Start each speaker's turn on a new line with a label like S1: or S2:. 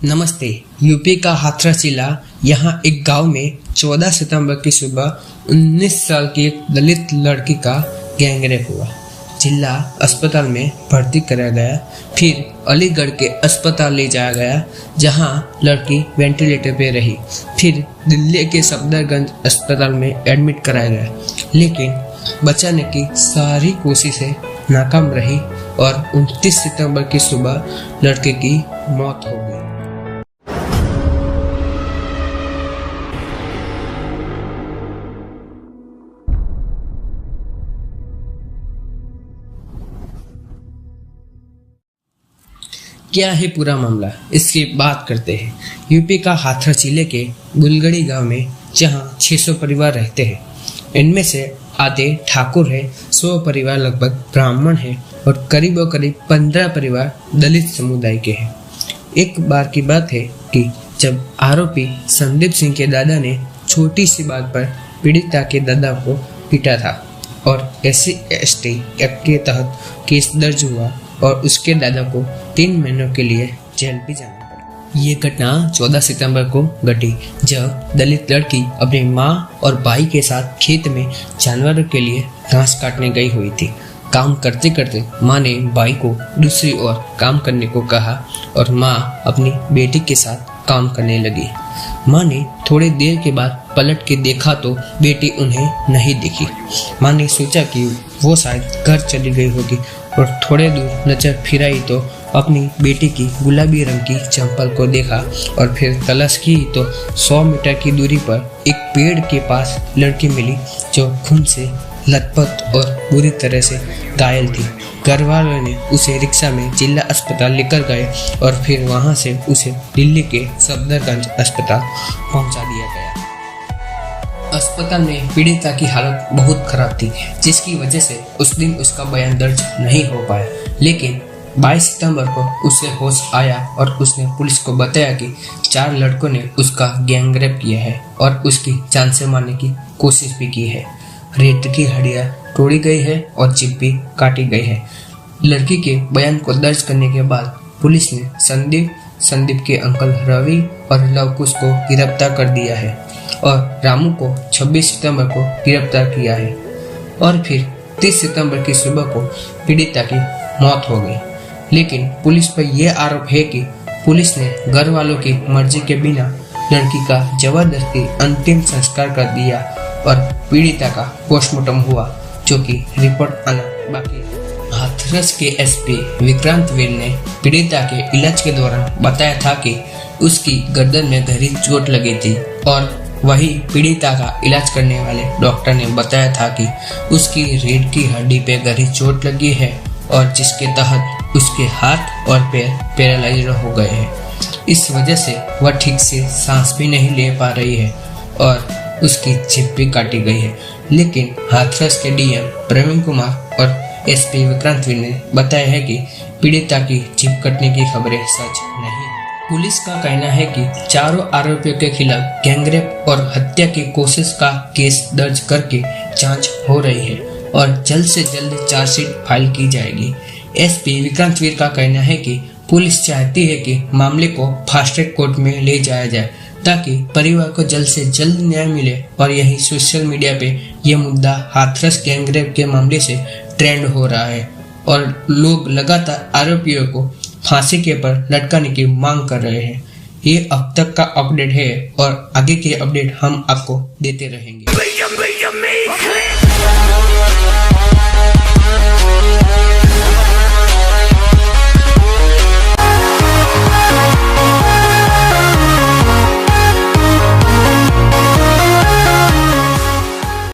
S1: नमस्ते। यूपी का हाथरस जिला, यहाँ एक गांव में 14 सितंबर की सुबह 19 साल की एक दलित लड़की का गैंगरेप हुआ। जिला अस्पताल में भर्ती कराया गया, फिर अलीगढ़ के अस्पताल ले जाया गया जहां लड़की वेंटिलेटर पे रही। फिर दिल्ली के सफदरजंग अस्पताल में एडमिट कराया गया, लेकिन बचाने की सारी कोशिशें नाकाम रही और 29 सितंबर की सुबह लड़के की मौत हो गई। क्या है पूरा मामला, इसकी बात करते हैं। यूपी का हाथरस जिले के बुलगड़ी गांव में जहां 600 परिवार रहते हैं, इनमें से आधे ठाकुर है, 100 परिवार लगभग ब्राह्मण है और करीब 15 परिवार दलित समुदाय के हैं। एक बार की बात है कि जब आरोपी संदीप सिंह के दादा ने छोटी सी बात पर पीड़िता के दादा को पीटा था और SC/ST एक्ट के तहत केस दर्ज हुआ और उसके दादा को 3 महीनों के लिए जेल भी जाना पड़ा। ये घटना 14 सितंबर को घटी जब दलित लड़की अपनी माँ और भाई के साथ खेत में जानवरों के लिए घास काटने गई हुई थी। काम करते करते माँ ने भाई को दूसरी ओर काम करने को कहा और माँ अपनी बेटी के साथ काम करने लगी। माँ ने थोड़ी देर के बाद पलट के देखा तो बेटी उन्हें नहीं दिखी। माँ ने सोचा कि वो शायद घर चली गई होगी और थोड़े दूर नजर फिराई तो अपनी बेटी की गुलाबी रंग की चंपल को देखा और फिर तलाश की तो 100 मीटर की दूरी पर एक पेड़ के पास लड़की मिली जो खून से लथपथ और बुरी तरह से घायल थी। घर वालों ने उसे रिक्शा में जिला अस्पताल लेकर गए और फिर वहां से उसे दिल्ली के सफदरजंग अस्पताल पहुंचा दिया गया। अस्पताल में पीड़िता की हालत बहुत खराब थी, जिसकी वजह से उस दिन उसका बयान दर्ज नहीं हो पाया, लेकिन 22 सितंबर को उसे होश आया और उसने पुलिस को बताया कि 4 लड़कों ने उसका गैंगरेप किया है और उसकी जान से मारने की कोशिश भी की है। रेत की हड्डियां तोड़ी गई है और जीभ भी काटी गई है। लड़की के बयान को दर्ज करने के बाद पुलिस ने संदीप के अंकल रवि और लवकुश को गिरफ्तार कर दिया है और रामू को 26 सितंबर को गिरफ्तार किया है और फिर 30 सितंबर की सुबह को पीड़िता की मौत हो गई। लेकिन पुलिस पर यह आरोप है कि पुलिस ने घर वालों की मर्जी के बिना लड़की का जबरदस्ती अंतिम संस्कार कर दिया और पीड़िता का पोस्टमार्टम हुआ, जो कि रिपोर्ट आना बाकी है। हाथरस के SP विक्रांत वीर ने पीड़िता के इलाज के दौरान बताया था कि उसकी गर्दन में गहरी चोट लगी थी और वही पीड़िता का इलाज करने वाले डॉक्टर ने बताया था कि उसकी रीढ़ की हड्डी पे गहरी चोट लगी है और जिसके तहत उसके हाथ और पैर पैरालाइज हो गए हैं। इस वजह से वह ठीक से सांस भी नहीं ले पा रही है और उसकी जीभ भी काटी गई है। लेकिन हाथरस के DM प्रवीण कुमार और SP विक्रांत वीर ने बताया है कि पीड़िता की जीभ कटने की खबरें सच नहीं। पुलिस का कहना है कि चारों आरोपियों के खिलाफ गैंगरेप और हत्या की कोशिश का केस दर्ज करके जांच हो रही है और जल्द से जल्द चार्जशीट फाइल की जाएगी। SP विक्रांत वीर का कहना है कि पुलिस चाहती है कि मामले को फास्ट ट्रैक कोर्ट में ले जाया जाए ताकि परिवार को जल्द से जल्द न्याय मिले और यही सोशल मीडिया पे यह मुद्दा हाथरस गैंगरेप के मामले से ट्रेंड हो रहा है और लोग लगातार आरोपियों को फांसी के पर लटकाने की मांग कर रहे हैं। ये अब तक का अपडेट है और आगे के अपडेट हम आपको देते रहेंगे।